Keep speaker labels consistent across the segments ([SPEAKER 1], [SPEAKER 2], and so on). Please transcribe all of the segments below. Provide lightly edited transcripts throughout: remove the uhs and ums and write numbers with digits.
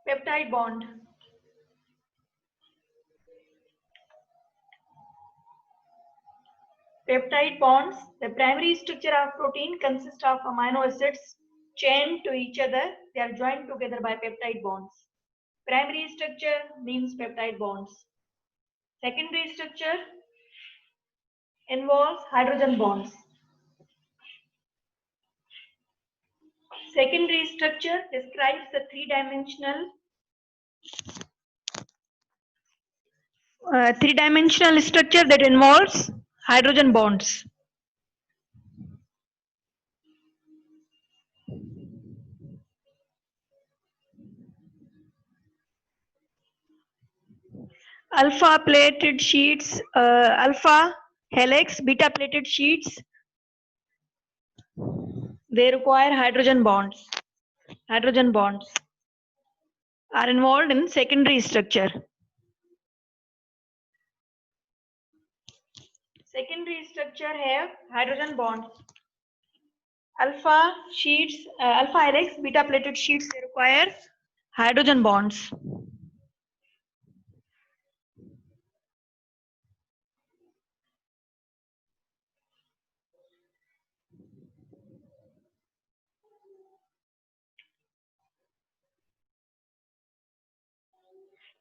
[SPEAKER 1] Peptide bond. Peptide bonds. The primary structure of protein consists of amino acids chained to each other. They are joined together by peptide bonds. Primary structure means peptide bonds. Secondary structure involves hydrogen bonds. Secondary structure describes the three-dimensional structure that involves hydrogen bonds. Alpha plated sheets, alpha helix, beta plated sheets, they require hydrogen bonds. Hydrogen bonds are involved in secondary structure. Secondary structure have hydrogen bonds. Alpha sheets, alpha helix, beta plated sheets, they require hydrogen bonds.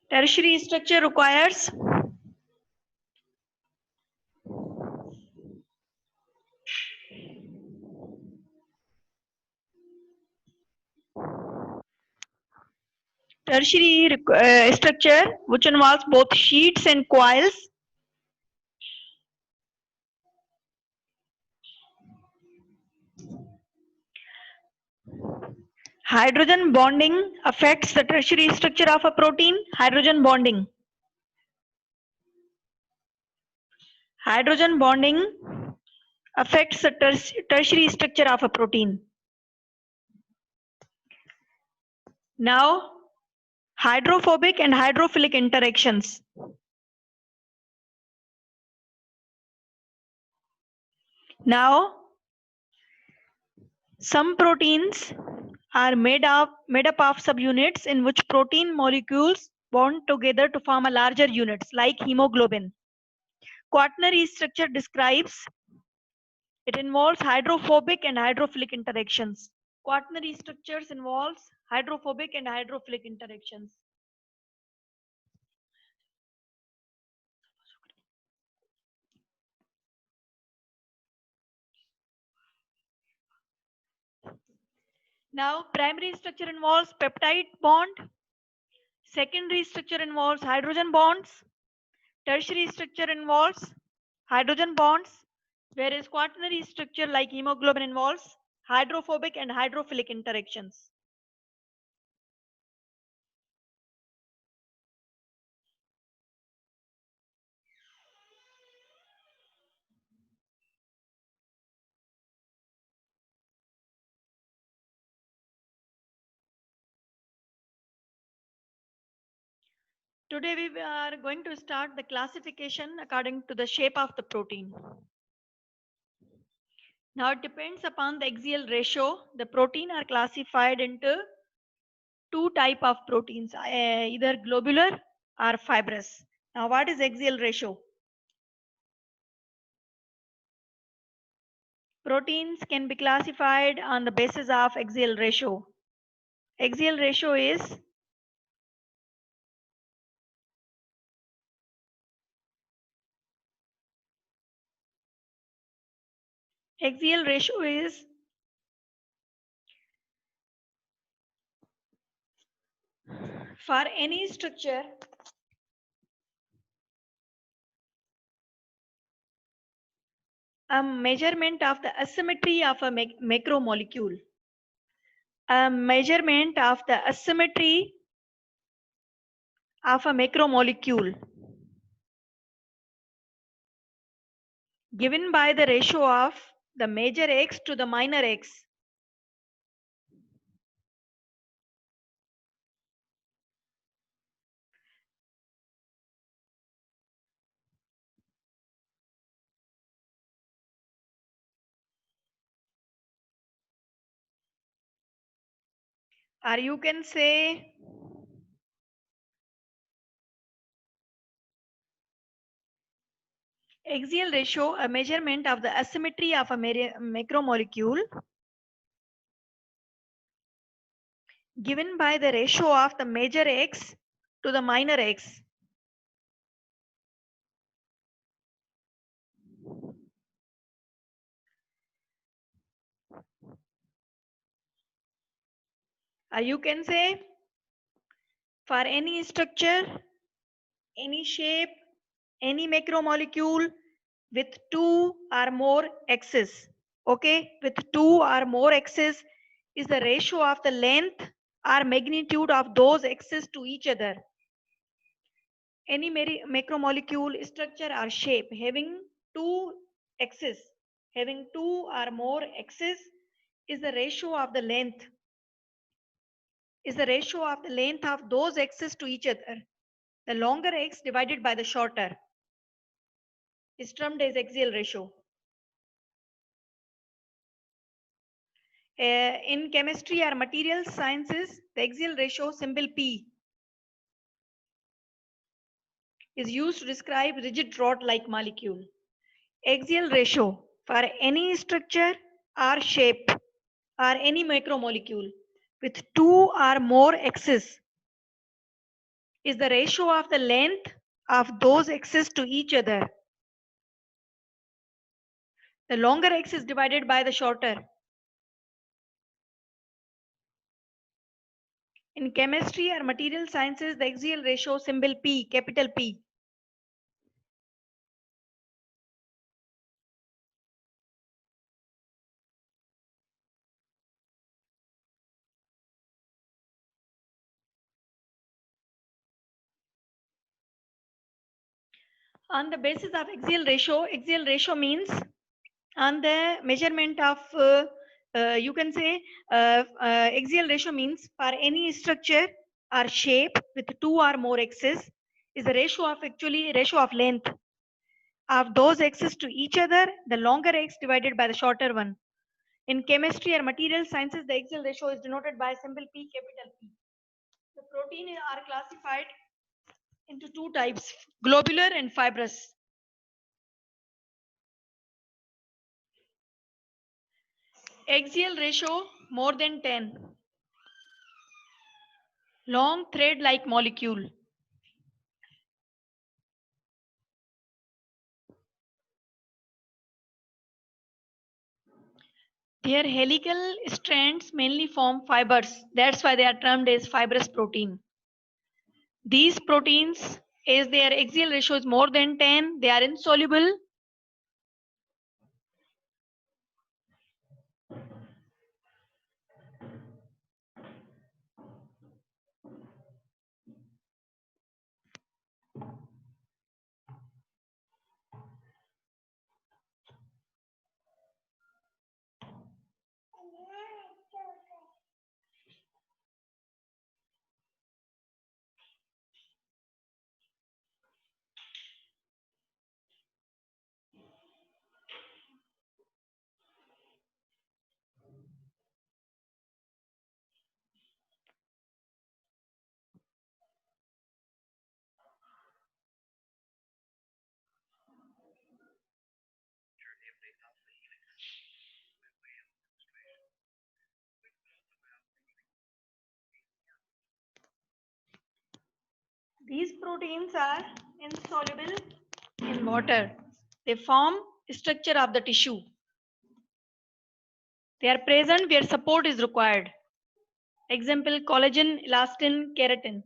[SPEAKER 1] Tertiary structure requires structure which involves both sheets and coils. Hydrogen bonding affects the tertiary structure of a protein. Hydrogen bonding. Hydrogen bonding affects the tertiary structure of a protein. Now, hydrophobic and hydrophilic interactions. Now, some proteins are made up of subunits in which protein molecules bond together to form a larger units like hemoglobin. Quaternary structure describes, it involves hydrophobic and hydrophilic interactions. Quaternary structures involves hydrophobic and hydrophilic interactions. Now, primary structure involves peptide bond. Secondary structure involves hydrogen bonds. Tertiary structure involves hydrogen bonds, whereas quaternary structure like hemoglobin involves hydrophobic and hydrophilic interactions. Today we are going to start the classification according to the shape of the protein. Now it depends upon the axial ratio. The protein are classified into two type of proteins, either globular or fibrous. Now what is axial ratio? Proteins can be classified on the basis of axial ratio. Axial ratio is for any structure a measurement of the asymmetry of a macromolecule. A measurement of the asymmetry of a macromolecule given by the ratio of the major X to the minor X. Or you can say Axial ratio, a measurement of the asymmetry of a macromolecule given by the ratio of the major X to the minor X. You can say for any structure, any shape, any macromolecule with two or more X's. Okay, with two or more X's is the ratio of the length or magnitude of those X's to each other. Any macromolecule structure or shape having two X's, having two or more X's is the ratio of the length, of those X's to each other. The longer X divided by the shorter is termed as axial ratio. In chemistry or material sciences, the axial ratio symbol P is used to describe rigid rod-like molecule. Axial ratio for any structure or shape or any macromolecule with two or more X's is the ratio of the length of those X's to each other. The longer X is divided by the shorter. In chemistry or material sciences, the axial ratio symbol P, capital P. On the basis of axial ratio means on the measurement of, you can say, axial ratio means for any structure or shape with two or more X's is the ratio of length of those X's to each other, the longer X divided by the shorter one. In chemistry or material sciences, the axial ratio is denoted by symbol P, capital P. The protein are classified into two types, globular and fibrous. Axial ratio more than 10. Long thread-like molecule. Their helical strands mainly form fibers. That's why they are termed as fibrous protein. These proteins, as their axial ratio is more than 10, they are insoluble. These proteins are insoluble in water. They form structure of the tissue. They are present where support is required. Example, collagen, elastin, keratin.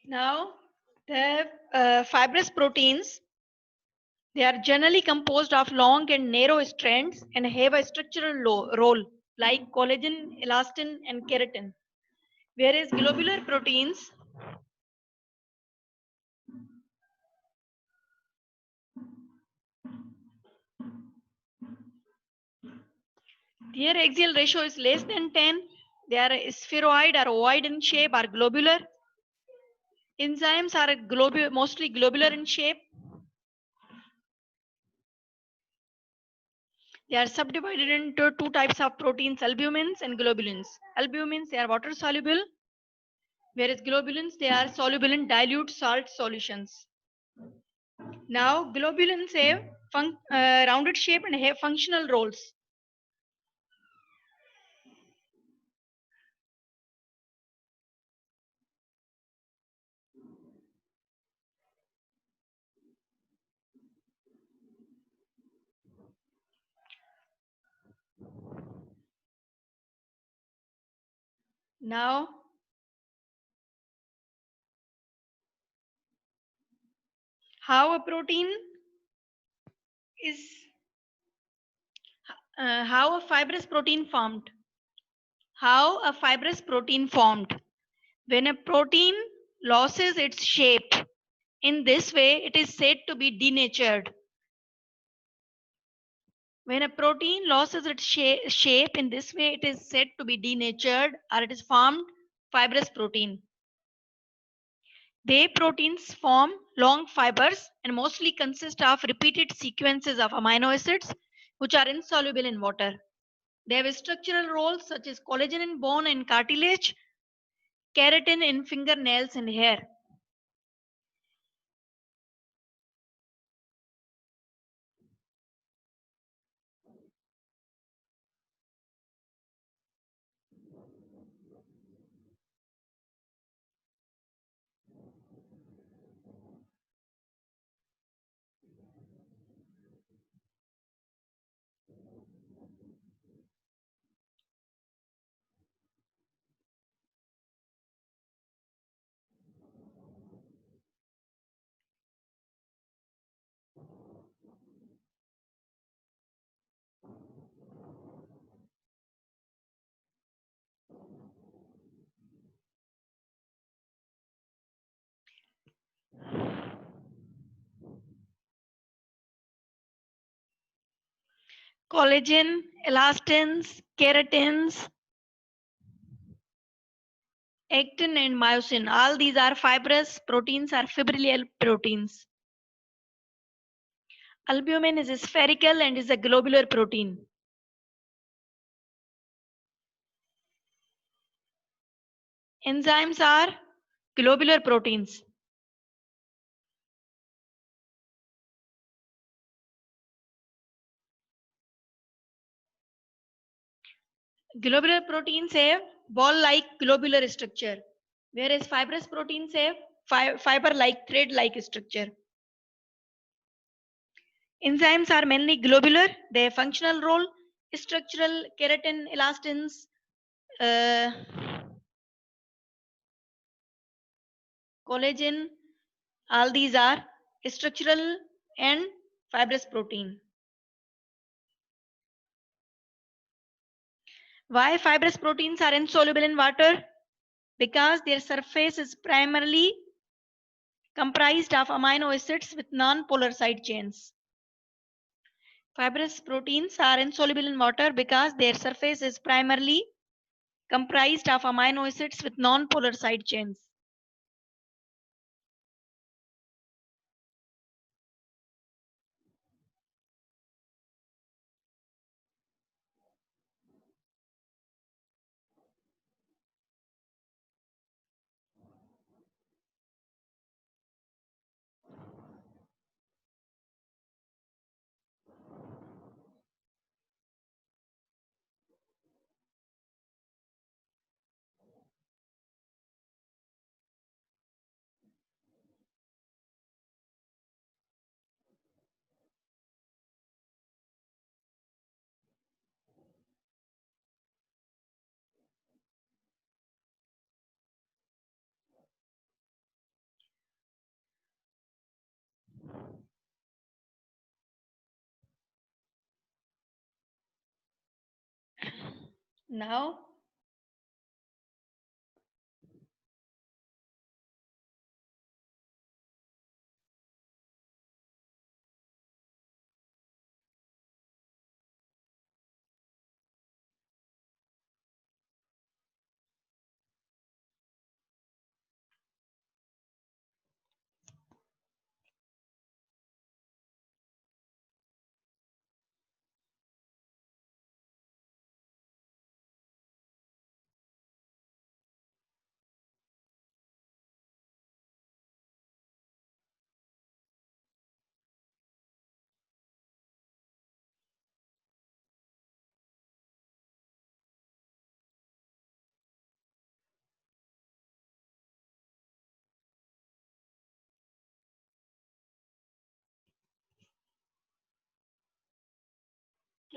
[SPEAKER 1] Now, the fibrous proteins, they are generally composed of long and narrow strands and have a structural role like collagen, elastin, and keratin. Whereas globular proteins, their axial ratio is less than 10. They are spheroid or ovoid in shape or globular. Enzymes are mostly globular in shape. They are subdivided into two types of proteins, albumins and globulins. Albumins, they are water soluble, whereas globulins, they are soluble in dilute salt solutions. Now, globulins have rounded shape and have functional roles. Now, how a protein is, how a fibrous protein formed. How a fibrous protein formed. When a protein loses its shape, in this way, it is said to be denatured. When a protein loses its shape in this way, it is said to be denatured or it is formed fibrous protein. They proteins form long fibers and mostly consist of repeated sequences of amino acids which are insoluble in water. They have structural roles such as collagen in bone and cartilage, keratin in fingernails and hair. Collagen, elastins, keratins, actin and myosin, all these are fibrous proteins are fibrillary proteins. Albumin is spherical and is a globular protein. Enzymes are globular proteins. Globular proteins have ball-like globular structure, whereas fibrous proteins have fiber-like thread-like structure. Enzymes are mainly globular. Their functional role is structural, keratin, elastins, uh, collagen. All these are structural and fibrous protein. Why fibrous proteins are insoluble in water? Because their surface is primarily comprised of amino acids with non-polar side chains. Fibrous proteins are insoluble in water because their surface is primarily comprised of amino acids with non-polar side chains. Now,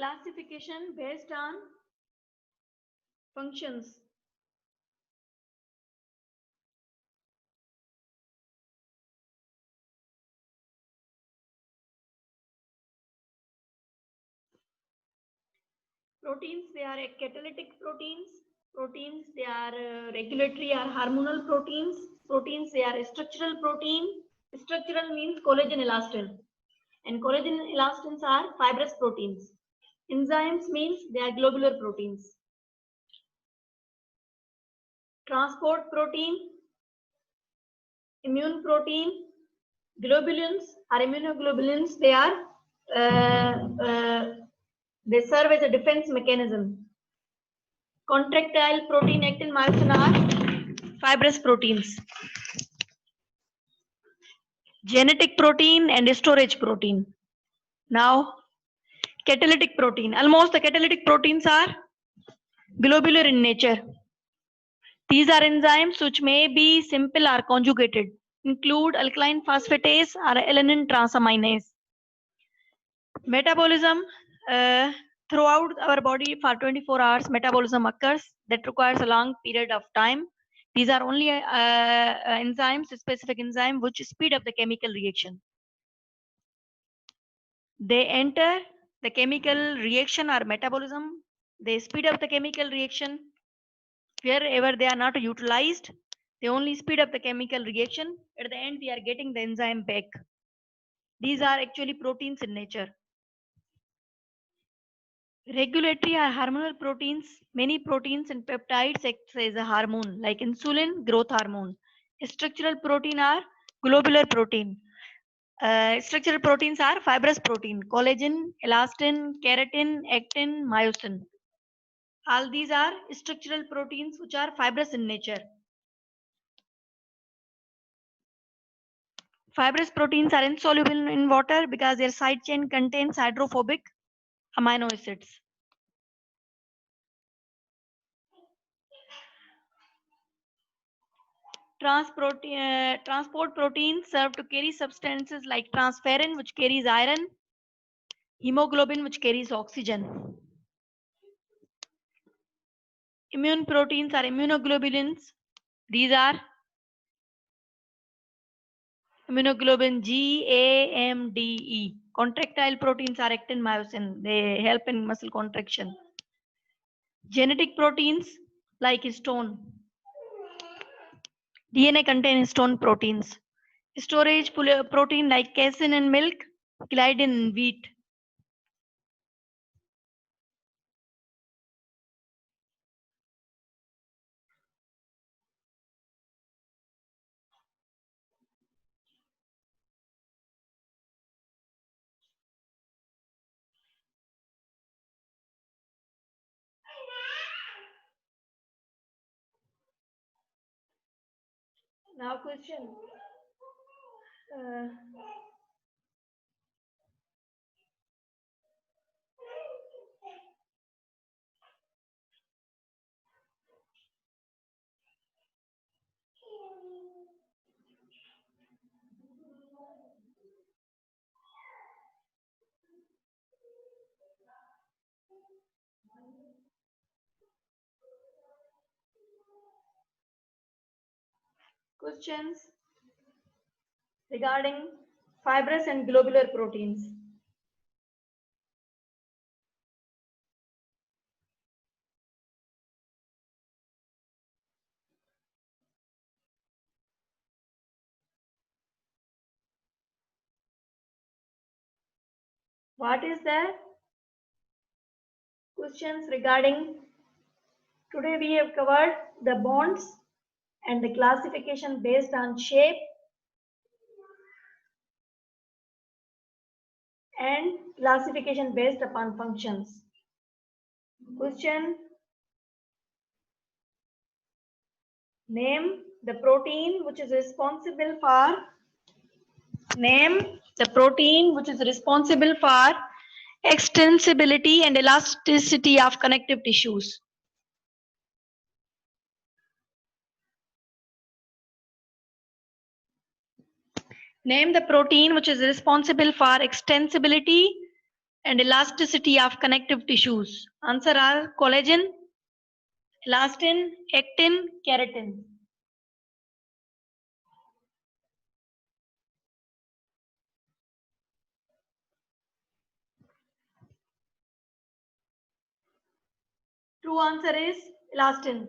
[SPEAKER 1] classification based on functions. Proteins, they are catalytic proteins. Proteins, they are regulatory or hormonal proteins. Proteins, they are structural protein. Structural means collagen elastin. And collagen elastins are fibrous proteins. Enzymes means they are globular proteins. Transport protein, immune protein, globulins or immunoglobulins, they are they serve as a defense mechanism. Contractile protein, actin, myosin are fibrous proteins. Genetic protein and storage protein. Now, catalytic protein. Almost the catalytic proteins are globular in nature. These are enzymes which may be simple or conjugated, include alkaline phosphatase or alanine transaminase. Metabolism, throughout our body for 24 hours, metabolism occurs that requires a long period of time. These are only enzymes, specific enzyme which speed up the chemical reaction. They enter the chemical reaction or metabolism. They speed up the chemical reaction. Wherever they are not utilized, they only speed up the chemical reaction. At the end, we are getting the enzyme back. These are actually proteins in nature. Regulatory or hormonal proteins, many proteins and peptides act as a hormone like insulin, growth hormone. Structural protein are globular protein. Structural proteins are fibrous protein, collagen, elastin, keratin, actin, myosin. All these are structural proteins which are fibrous in nature. Fibrous proteins are insoluble in water because their side chain contains hydrophobic amino acids. Transport proteins serve to carry substances like transferrin, which carries iron, hemoglobin, which carries oxygen. Immune proteins are immunoglobulins. These are immunoglobulin G, A, M, D, E. Contractile proteins are actin, myosin. They help in muscle contraction. Genetic proteins like histone. DNA contains histone proteins. Storage protein like casein in milk, gliadin in wheat. Now question. Uh, questions regarding fibrous and globular proteins. What is the questions regarding? Today we have covered the bonds and the classification based on shape and classification based upon functions. Question: name the protein which is responsible for extensibility and elasticity of connective tissues. Name the protein which is responsible for extensibility and elasticity of connective tissues. Answer are collagen, elastin, actin, keratin. True answer is elastin.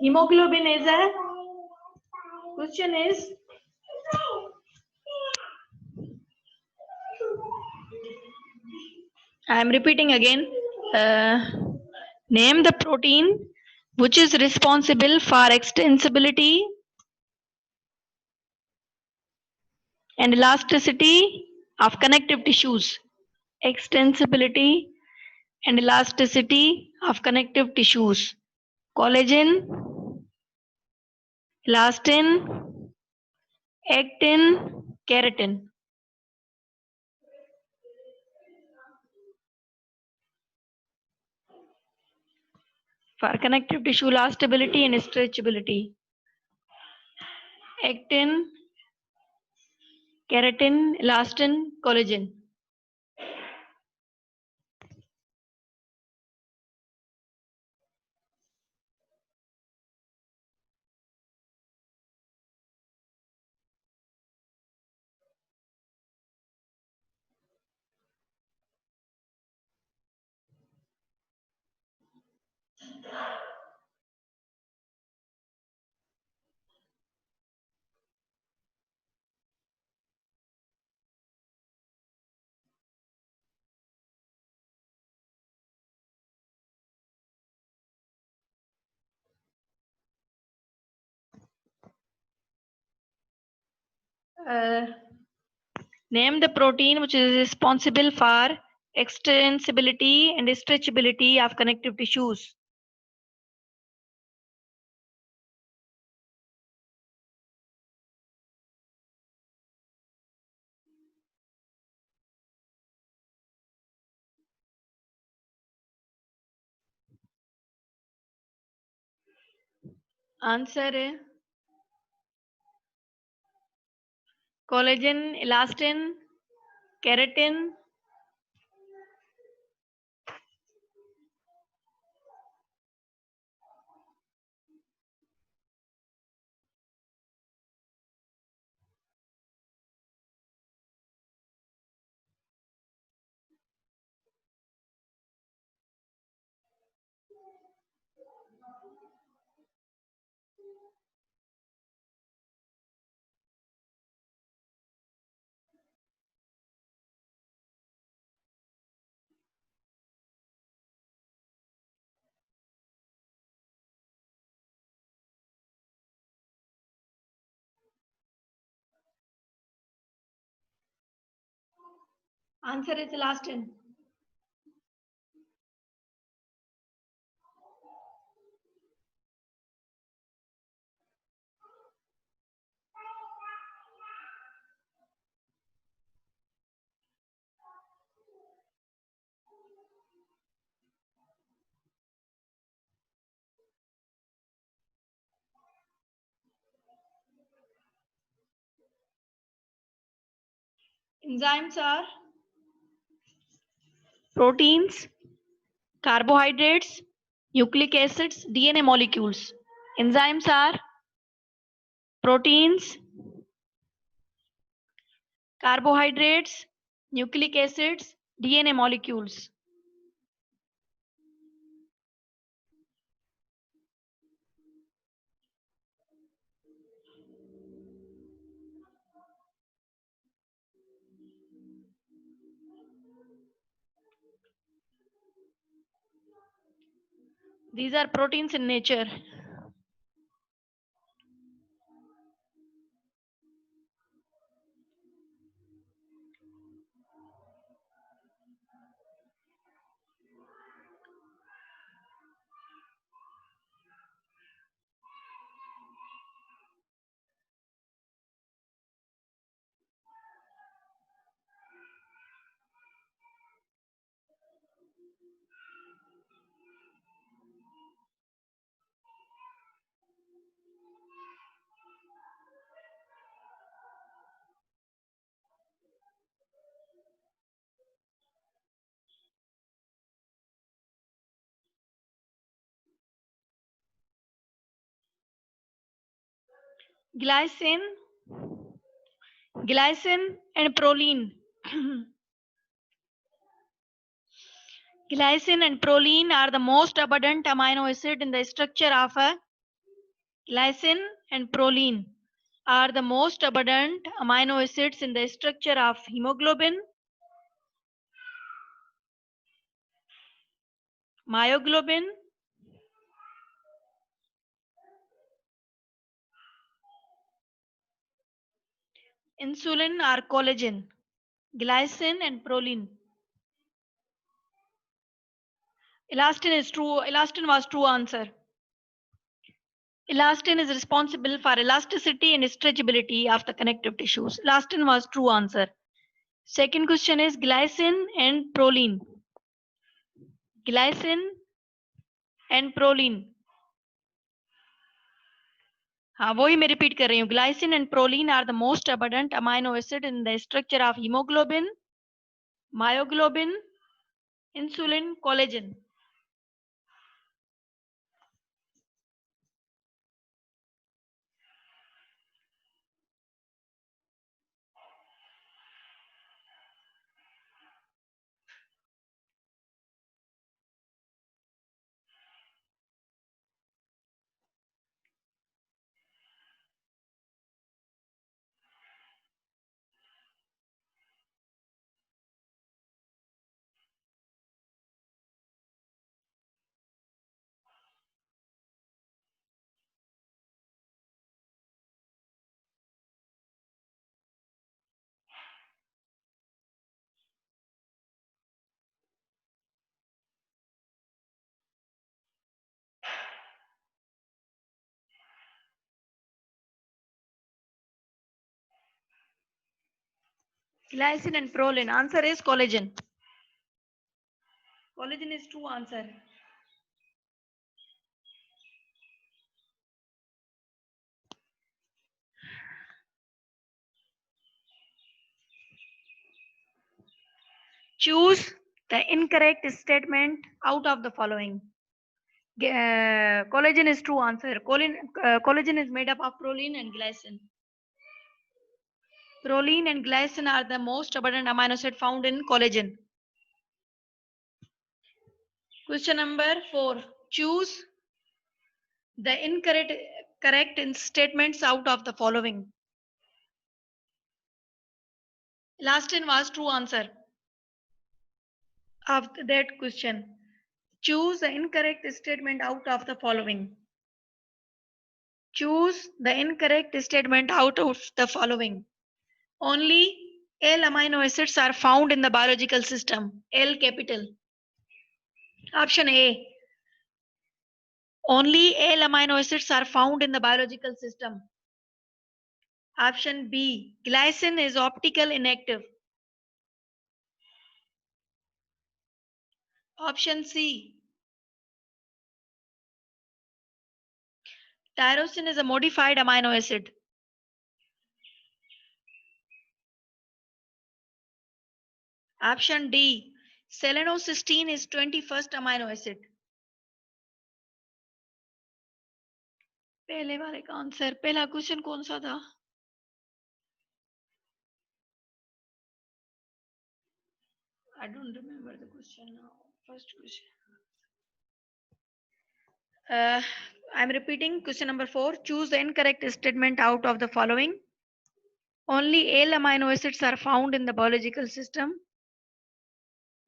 [SPEAKER 1] Hemoglobin is a question is I am repeating again. Name the protein which is responsible for extensibility and elasticity of connective tissues. Extensibility and elasticity of connective tissues. Collagen, elastin, actin, keratin. For connective tissue elastability and stretchability. Actin, keratin, elastin, collagen. Name the protein which is responsible for extensibility and stretchability of connective tissues. Answer: collagen, elastin, keratin. Answer is elastin. Enzymes are Proteins, carbohydrates, nucleic acids, DNA molecules. Enzymes are proteins, carbohydrates, nucleic acids, DNA molecules. These are proteins in nature. Glycine, glycine and proline. Glycine and proline are the most abundant amino acid in the structure of a glycine and proline are the most abundant amino acids in the structure of hemoglobin, myoglobin, insulin or collagen. Glycine and proline. Elastin is true. Elastin was true answer. Elastin is responsible for elasticity and stretchability of the connective tissues. Elastin was true answer. Second question is glycine and proline. Glycine and proline. हाँ वही मैं repeat कर रही हूँ. Glycine and proline are the most abundant amino acid in the structure of hemoglobin, myoglobin, insulin, collagen. Glycine and proline. Answer is collagen. Collagen is true answer. Choose the incorrect statement out of the following. Collagen is true answer. Collagen is made up of proline and glycine. Proline and glycine are the most abundant amino acid found in collagen. Question number 4. Choose the correct statements out of the following. Elastin was true answer of that question. Choose the incorrect statement out of the following. Choose the incorrect statement out of the following. Only L amino acids are found in the biological system. L capital. Option A. Only L amino acids are found in the biological system. Option B. Glycine is optical inactive. Option C. Tyrosine is a modified amino acid. Option D. Selenocysteine is 21st amino acid. पहले वाले का answer, पहला question कौन सा था? I don't remember the question now. First question. I'm repeating question number 4. Choose the incorrect statement out of the following. Only L amino acids are found in the biological system.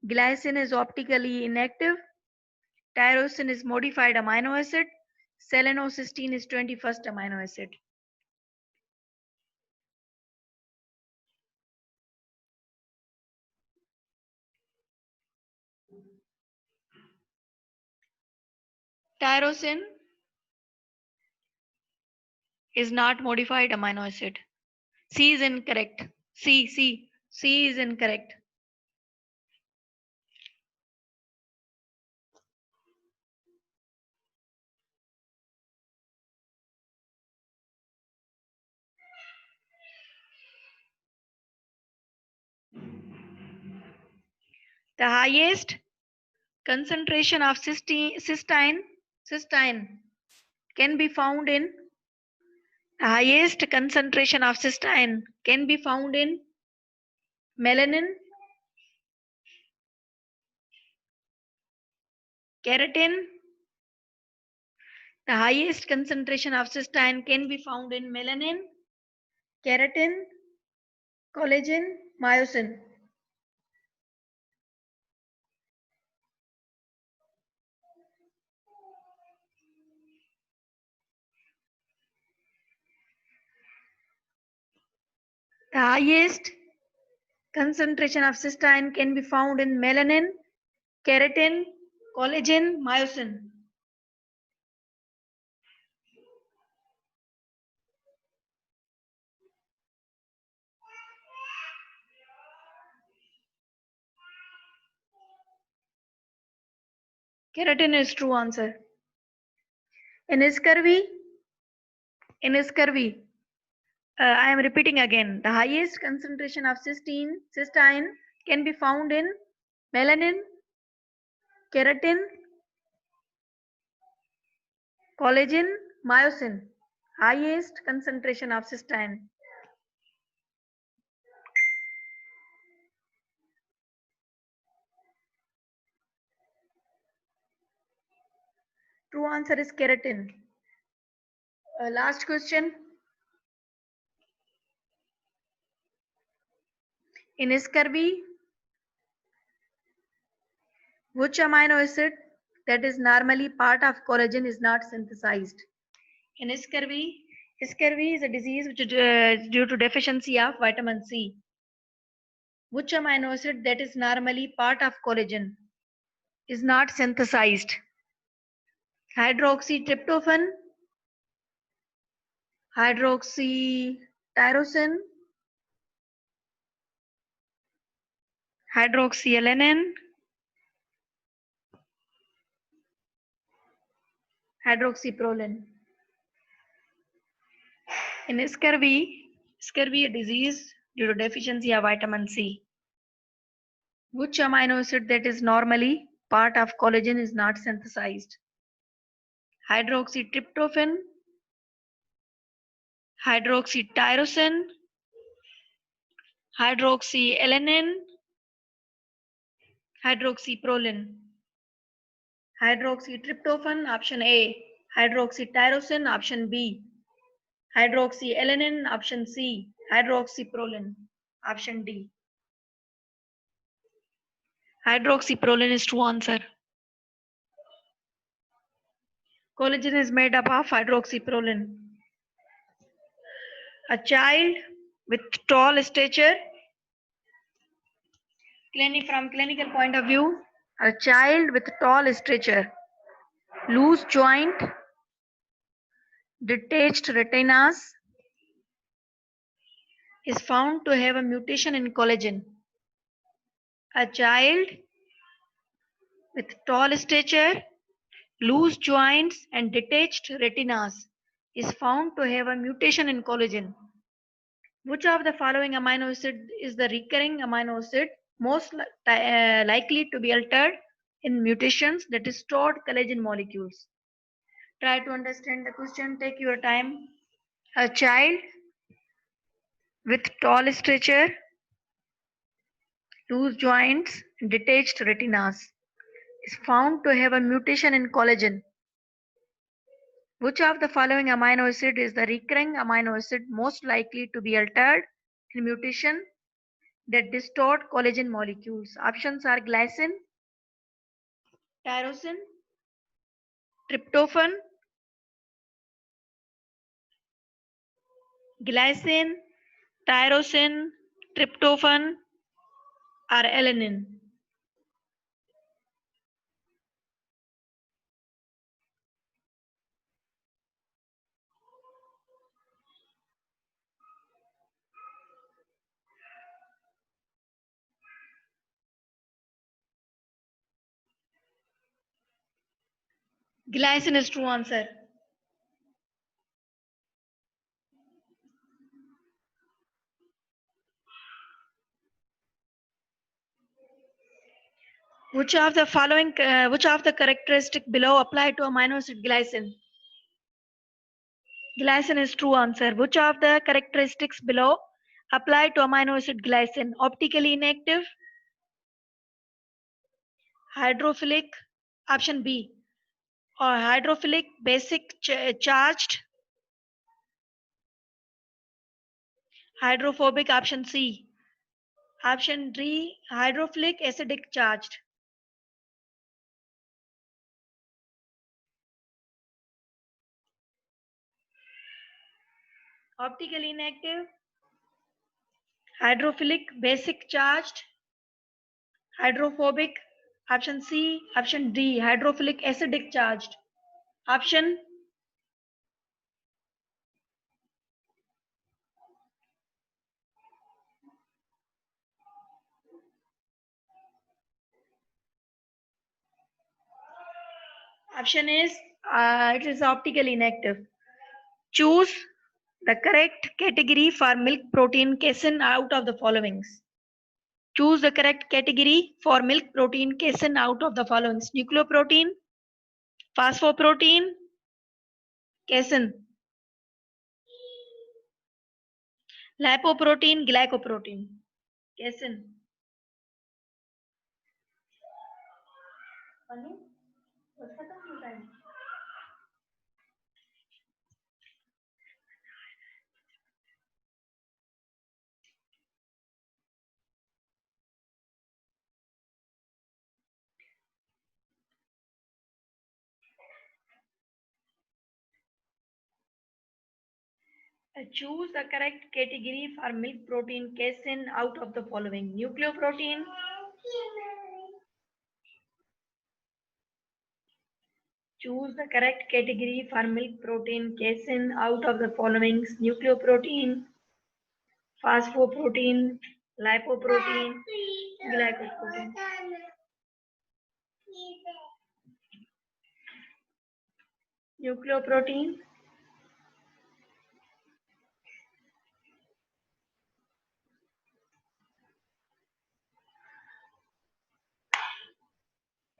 [SPEAKER 1] Glycine is optically inactive. Tyrosine is modified amino acid. Selenocysteine is 21st amino acid. Tyrosine is not modified amino acid. C is incorrect. C is incorrect. The highest concentration of cysteine can be found in melanin, keratin. The highest concentration of cysteine can be found in melanin, keratin, collagen, myosin. The highest concentration of cysteine can be found in melanin, keratin, collagen, myosin. Keratin is true answer. In scurvy, I am repeating again. The highest concentration of cysteine can be found in melanin, keratin, collagen, myosin. Highest concentration of cysteine. True answer is keratin. Last question. In scurvy, which amino acid that is normally part of collagen is not synthesized? In scurvy is a disease which is due to deficiency of vitamin C. Which amino acid that is normally part of collagen is not synthesized? Hydroxytryptophan, hydroxytyrosine, hydroxyalenine, hydroxyproline. In scurvy a disease due to deficiency of vitamin C. Which amino acid that is normally part of collagen is not synthesized? Hydroxytryptophan, hydroxytyrosine, hydroxyalenine, hydroxyproline. Hydroxytryptophan, option A. Hydroxytyrosine, option B. Hydroxyalenine, option C. Hydroxyproline, option D. Hydroxyproline is true answer. Collagen is made up of hydroxyproline. A child with tall stature, from clinical point of view, a child with tall stature, loose joint, detached retinas, is found to have a mutation in collagen. A child with tall stature, loose joints, and detached retinas is found to have a mutation in collagen. Which of the following amino acid is the recurring amino acid most likely to be altered in mutations that distort collagen molecules. Try to understand the question, take your time. A child with tall stature, loose joints, and detached retinas is found to have a mutation in collagen. Which of the following amino acid is the recurring amino acid most likely to be altered in mutation that distort collagen molecules? Options are glycine, tyrosine, tryptophan, glycine, tyrosine, tryptophan, or alanine. Glycine is true answer. Which of the following, which of the characteristic below apply to amino acid glycine? Glycine is true answer. Which of the characteristics below apply to amino acid glycine? Optically inactive, hydrophilic, option B, or hydrophilic, basic charged, hydrophobic, option C, option D, hydrophilic, acidic charged. Optically inactive, hydrophilic, basic charged, hydrophobic, option C, option D, hydrophilic, acidic charged. Option option is it is optically inactive. Choose the correct category for milk protein casein out of the followings. Choose the correct category for milk protein casein out of the followings. Nucleoprotein, phosphoprotein, casein, lipoprotein, glycoprotein, casein. Choose the correct category for milk protein casein out of the following. Nucleoprotein, choose the correct category for milk protein casein out of the following. Nucleoprotein, phosphoprotein, lipoprotein, glycoprotein. Nucleoprotein,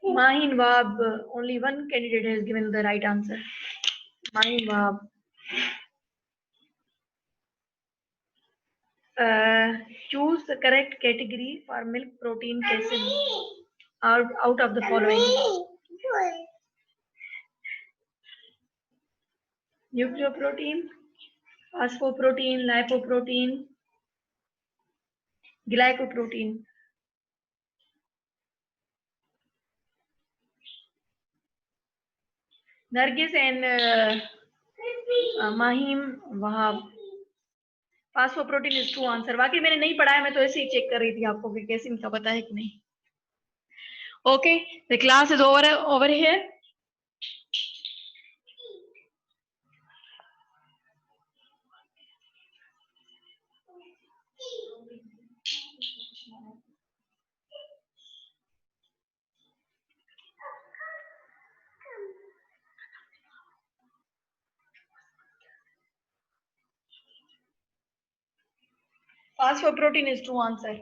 [SPEAKER 1] Mahin Wab, only one candidate has given the right answer. Mahin Wab. Choose the correct category for milk protein casein out of the following. Nucleoprotein, phosphoprotein, lipoprotein, glycoprotein. Nargis and Mahim Wahab. Phosphoprotein is true answer. बाकी मैंने नहीं पढ़ा है, मैं तो ऐसे ही check कर रही थी आपको कि कैसे इनका पता है कि नहीं. Okay, the class is over here. Phosphoprotein is true answer.